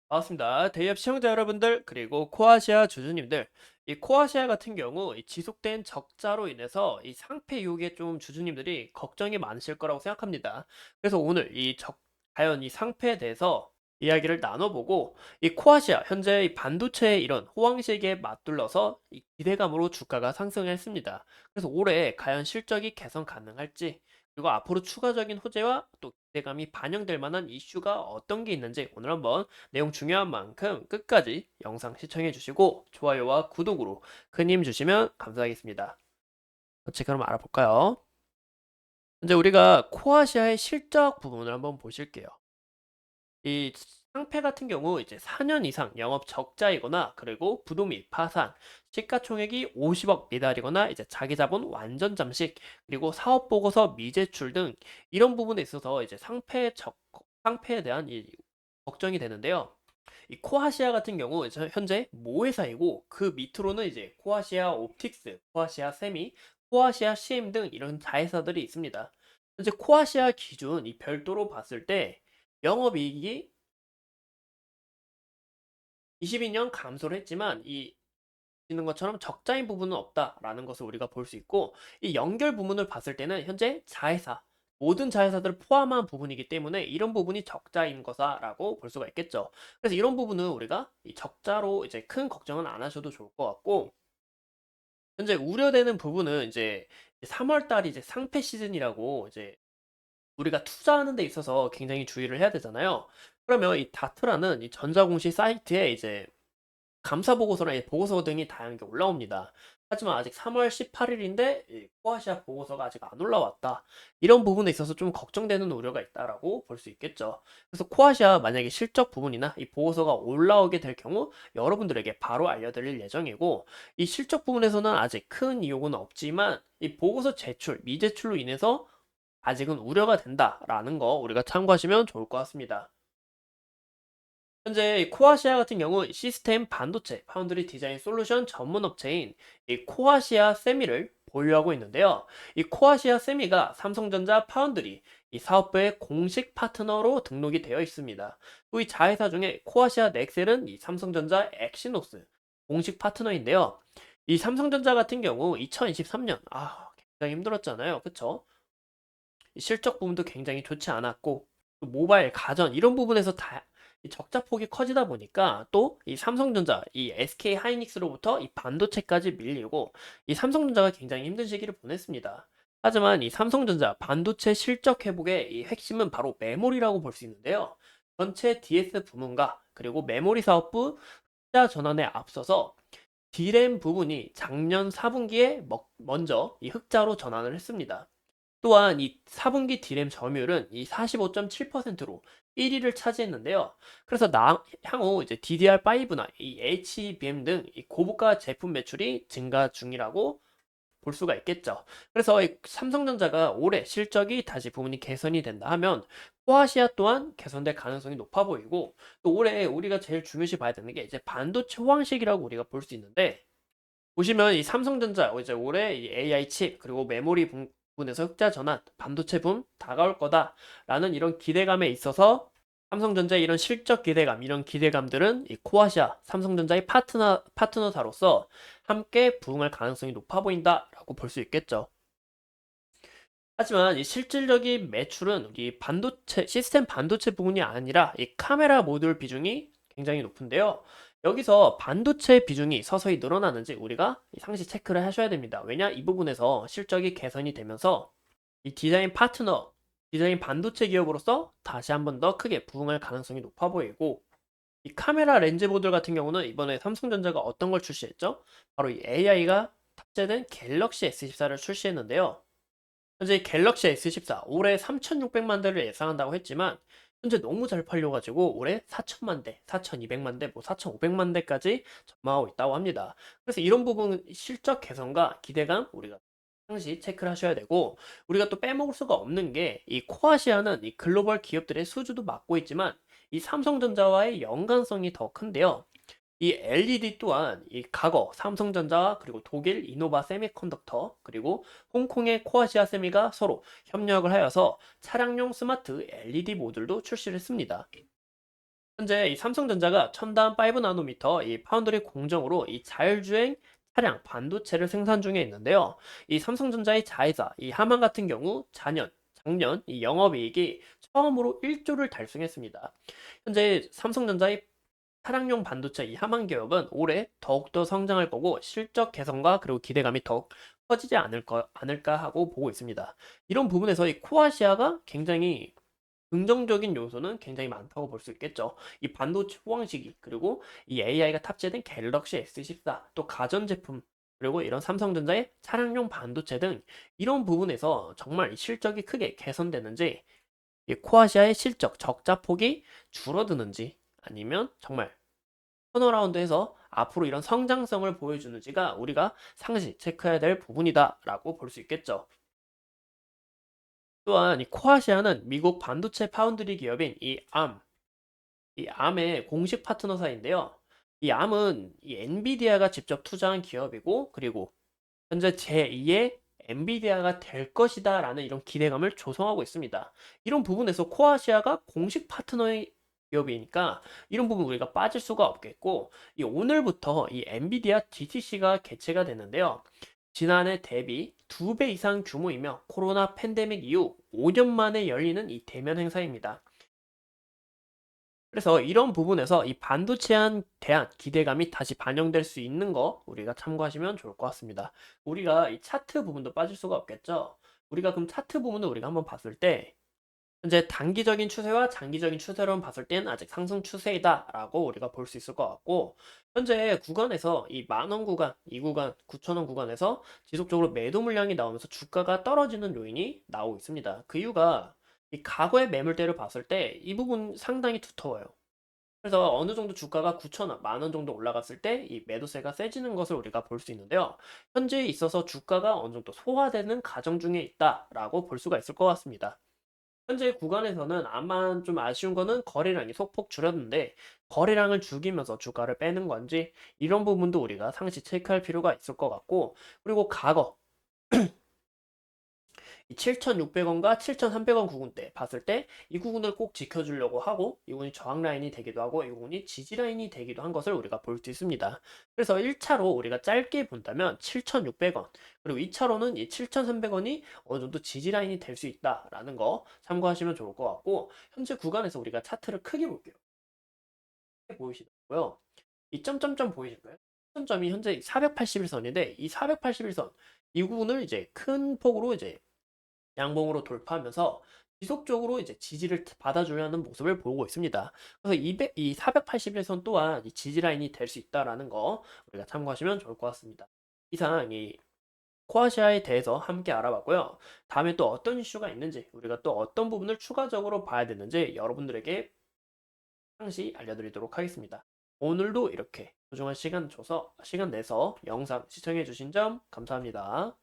반갑습니다. 대기업 시청자 여러분들, 그리고 코아시아 주주님들. 이 코아시아 같은 경우 이 지속된 적자로 인해서 이 상패 유혹에 좀 주주님들이 걱정이 많으실 거라고 생각합니다. 그래서 오늘 과연 이 상패에 대해서 이야기를 나눠보고, 이 코아시아 현재 이 반도체의 이런 호황시기에 맞들러서 이 기대감으로 주가가 상승했습니다. 그래서 올해 과연 실적이 개선 가능할지, 그리고 앞으로 추가적인 호재와 또 기대감이 반영될 만한 이슈가 어떤 게 있는지 오늘 한번 내용 중요한 만큼 끝까지 영상 시청해 주시고 좋아요와 구독으로 큰 힘 주시면 감사하겠습니다. 같이 그럼 알아볼까요? 이제 우리가 코아시아의 실적 부분을 한번 보실게요. 이 상패 같은 경우 이제 4년 이상 영업 적자이거나 그리고 부도 및 파산, 시가총액이 50억 미달이거나 이제 자기 자본 완전 잠식, 그리고 사업 보고서 미제출 등 이런 부분에 있어서 이제 상패에 대한 이 걱정이 되는데요. 이 코아시아 같은 경우 현재 모회사이고 그 밑으로는 이제 코아시아 옵틱스, 코아시아 세미, 코아시아 CM 등 이런 자회사들이 있습니다. 현재 코아시아 기준 이 별도로 봤을 때 영업이익이 22년 감소를 했지만 이 보시는 것처럼 적자인 부분은 없다라는 것을 우리가 볼 수 있고, 이 연결 부분을 봤을 때는 현재 자회사 모든 자회사들을 포함한 부분이기 때문에 이런 부분이 적자인 거다라고 볼 수가 있겠죠. 그래서 이런 부분은 우리가 이 적자로 이제 큰 걱정은 안 하셔도 좋을 것 같고, 현재 우려되는 부분은 이제 3월 달이 이제 상패 시즌이라고 이제 우리가 투자하는 데 있어서 굉장히 주의를 해야 되잖아요. 그러면 이 다트라는 이 전자공시 사이트에 이제 감사 보고서나 이 보고서 등이 다양하게 올라옵니다. 하지만 아직 3월 18일인데 이 코아시아 보고서가 아직 안 올라왔다. 이런 부분에 있어서 좀 걱정되는 우려가 있다라고 볼 수 있겠죠. 그래서 코아시아 만약에 실적 부분이나 이 보고서가 올라오게 될 경우 여러분들에게 바로 알려드릴 예정이고, 이 실적 부분에서는 아직 큰 이용은 없지만 이 보고서 제출, 미제출로 인해서 아직은 우려가 된다라는 거 우리가 참고하시면 좋을 것 같습니다. 현재 이 코아시아 같은 경우 시스템 반도체 파운드리 디자인 솔루션 전문 업체인 이 코아시아 세미를 보유하고 있는데요. 이 코아시아 세미가 삼성전자 파운드리 이 사업부의 공식 파트너로 등록이 되어 있습니다. 또 이 자회사 중에 코아시아 넥셀은 이 삼성전자 엑시노스 공식 파트너인데요. 이 삼성전자 같은 경우 2023년 굉장히 힘들었잖아요. 그쵸? 이 실적 부분도 굉장히 좋지 않았고, 또 모바일, 가전 이런 부분에서 다 이 적자 폭이 커지다 보니까 또 이 삼성전자, 이 SK 하이닉스로부터 이 반도체까지 밀리고 이 삼성전자가 굉장히 힘든 시기를 보냈습니다. 하지만 이 삼성전자 반도체 실적 회복의 이 핵심은 바로 메모리라고 볼 수 있는데요. 전체 DS 부문과 그리고 메모리 사업부 흑자 전환에 앞서서 D램 부분이 작년 4분기에 먼저 이 흑자로 전환을 했습니다. 또한 이 4분기 디램 점유율은 이 45.7%로 1위를 차지했는데요. 그래서 향후 이제 DDR5나 이 HBM 등 이 고부가 제품 매출이 증가 중이라고 볼 수가 있겠죠. 그래서 이 삼성전자가 올해 실적이 다시 부분이 개선이 된다 하면 코아시아 또한 개선될 가능성이 높아 보이고, 또 올해 우리가 제일 중요시 봐야 되는 게 이제 반도체 호황식이라고 우리가 볼 수 있는데, 보시면 이 삼성전자 이제 올해 이 AI 칩 그리고 메모리 부분에서 흑자 전환, 반도체 붐 다가올 거다라는 이런 기대감에 있어서 삼성전자의 이런 실적 기대감, 이런 기대감들은 이 코아시아, 삼성전자의 파트너사로서 함께 부응할 가능성이 높아 보인다라고 볼 수 있겠죠. 하지만 이 실질적인 매출은 우리 반도체, 시스템 반도체 부분이 아니라 이 카메라 모듈 비중이 굉장히 높은데요. 여기서 반도체 비중이 서서히 늘어나는지 우리가 상시 체크를 하셔야 됩니다. 왜냐? 이 부분에서 실적이 개선이 되면서 이 디자인 반도체 기업으로서 다시 한번 더 크게 부응할 가능성이 높아 보이고, 이 카메라 렌즈 모듈 같은 경우는 이번에 삼성전자가 어떤 걸 출시했죠? 바로 이 AI가 탑재된 갤럭시 S14를 출시했는데요. 현재 갤럭시 S14 올해 3,600만 대를 예상한다고 했지만 현재 너무 잘 팔려가지고 올해 4천만 대, 4,200만 대, 뭐 4,500만 대까지 전망하고 있다고 합니다. 그래서 이런 부분 실적 개선과 기대감 우리가 상시 체크를 하셔야 되고, 우리가 또 빼먹을 수가 없는 게 이 코아시아는 이 글로벌 기업들의 수주도 맡고 있지만 이 삼성전자와의 연관성이 더 큰데요. 이 LED 또한 이 과거 삼성전자와 그리고 독일 이노바 세미컨덕터 그리고 홍콩의 코아시아 세미가 서로 협력을 하여서 차량용 스마트 LED 모듈도 출시를 했습니다. 현재 이 삼성전자가 첨단 5 나노미터 이 파운드리 공정으로 이 자율주행 차량 반도체를 생산 중에 있는데요. 이 삼성전자의 자회사 이 하만 같은 경우 작년 이 영업이익이 처음으로 1조를 달성했습니다. 현재 삼성전자의 차량용 반도체 이 하만 기업은 올해 더욱더 성장할 거고 실적 개선과 그리고 기대감이 더욱 커지지 않을까 하고 보고 있습니다. 이런 부분에서 이 코아시아가 굉장히 긍정적인 요소는 굉장히 많다고 볼 수 있겠죠. 이 반도체 호황시기, 그리고 이 AI가 탑재된 갤럭시 S14, 또 가전제품, 그리고 이런 삼성전자의 차량용 반도체 등 이런 부분에서 정말 이 실적이 크게 개선되는지, 이 코아시아의 실적 적자 폭이 줄어드는지, 아니면 정말 턴어라운드해서 앞으로 이런 성장성을 보여주는지가 우리가 상시 체크해야 될 부분이다라고 볼 수 있겠죠. 또한 이 코아시아는 미국 반도체 파운드리 기업인 이 암의 공식 파트너사인데요. 이 암은 이 엔비디아가 직접 투자한 기업이고, 그리고 현재 제2의 엔비디아가 될 것이다라는 이런 기대감을 조성하고 있습니다. 이런 부분에서 코아시아가 공식 파트너의 기업이니까 이런 부분 우리가 빠질 수가 없겠고, 이 오늘부터 이 엔비디아 GTC가 개최가 되는데요. 지난해 대비 2배 이상 규모이며 코로나 팬데믹 이후 5년 만에 열리는 이 대면 행사입니다. 그래서 이런 부분에서 이 반도체에 대한 기대감이 다시 반영될 수 있는 거 우리가 참고하시면 좋을 것 같습니다. 우리가 이 차트 부분도 빠질 수가 없겠죠. 우리가 그럼 차트 부분을 우리가 한번 봤을 때 현재 단기적인 추세와 장기적인 추세로 봤을 땐 아직 상승 추세이다라고 우리가 볼 수 있을 것 같고, 현재 구간에서 이 만원 구간, 이 구간, 9천원 구간에서 지속적으로 매도 물량이 나오면서 주가가 떨어지는 요인이 나오고 있습니다. 그 이유가 이 과거의 매물대를 봤을 때 이 부분 상당히 두터워요. 그래서 어느 정도 주가가 9천원, 만원 정도 올라갔을 때 이 매도세가 세지는 것을 우리가 볼 수 있는데요. 현재에 있어서 주가가 어느 정도 소화되는 과정 중에 있다라고 볼 수가 있을 것 같습니다. 현재 구간에서는 아마 좀 아쉬운 거는 거래량이 소폭 줄었는데, 거래량을 죽이면서 주가를 빼는 건지 이런 부분도 우리가 상시 체크할 필요가 있을 것 같고, 그리고 과거 이 7,600원과 7,300원 구간대 봤을 때 이 구간을 꼭 지켜주려고 하고, 이 부분이 저항 라인이 되기도 하고 이 부분이 지지 라인이 되기도 한 것을 우리가 볼 수 있습니다. 그래서 1차로 우리가 짧게 본다면 7,600원, 그리고 2차로는 이 7,300원이 어느 정도 지지 라인이 될 수 있다라는 거 참고하시면 좋을 것 같고, 현재 구간에서 우리가 차트를 크게 볼게요. 보이시고요. 이 점점점 보이실까요? 점점이 현재 481선인데 이 481선 이 부분을 이제 큰 폭으로 이제 양봉으로 돌파하면서 지속적으로 이제 지지를 받아주려는 모습을 보이고 있습니다. 그래서 이 481선 또한 이 지지 라인이 될 수 있다라는 거 우리가 참고하시면 좋을 것 같습니다. 이상 이 코아시아에 대해서 함께 알아봤고요. 다음에 또 어떤 이슈가 있는지, 우리가 또 어떤 부분을 추가적으로 봐야 되는지 여러분들에게 상시 알려드리도록 하겠습니다. 오늘도 이렇게 소중한 시간 내서 영상 시청해주신 점 감사합니다.